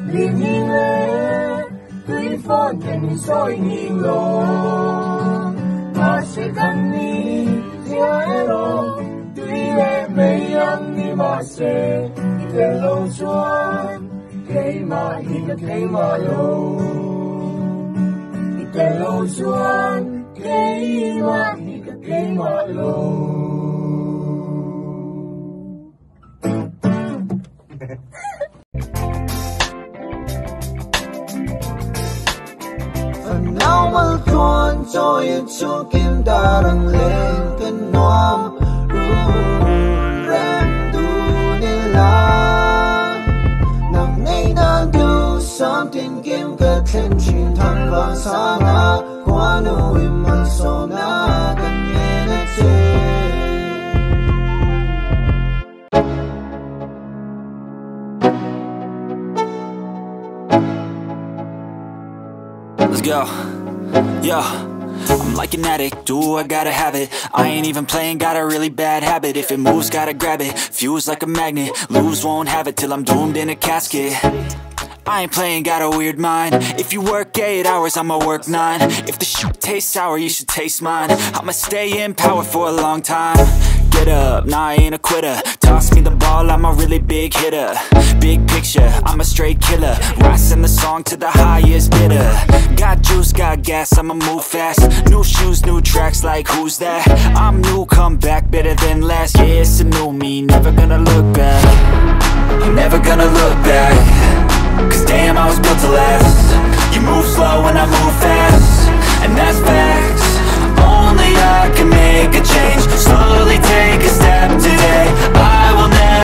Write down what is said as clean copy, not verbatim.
Live in there, three, four, then soi ni lo. Ta sẽ cần ni, nhớ lo. Tuy lệ mấy anh ni mà sẽ, để lâu chuan, cái mà lo. Để lâu chuan, cái mà lo. Now mal tuan cho yên chu kim đã răng lên cơn noam rem du nila nang nay na do something kim ka ten chin thang vang sa na qua nu im man so na kan ye na Let's go. Yo, I'm like an addict, do I gotta have it. I ain't even playing, got a really bad habit. If it moves, gotta grab it, fuse like a magnet. Lose, won't have it till I'm doomed in a casket. I ain't playing, got a weird mind. If you work 8 hours, I'ma work 9. If the shit tastes sour, you should taste mine. I'ma stay in power for a long time. Get up, nah I ain't a quitter. Toss me the ball, I'm a really big hitter. Big picture, I'm a straight killer. Rising the song to the highest bidder. Got juice, got gas, I'ma move fast. New shoes, new tracks, like who's that? I'm new, come back, better than last. Yeah, it's a new me, never gonna look back. I'm never gonna look back. Cause damn, I was built to last. You move slow and I move fast, and that's facts. Only I can make a change.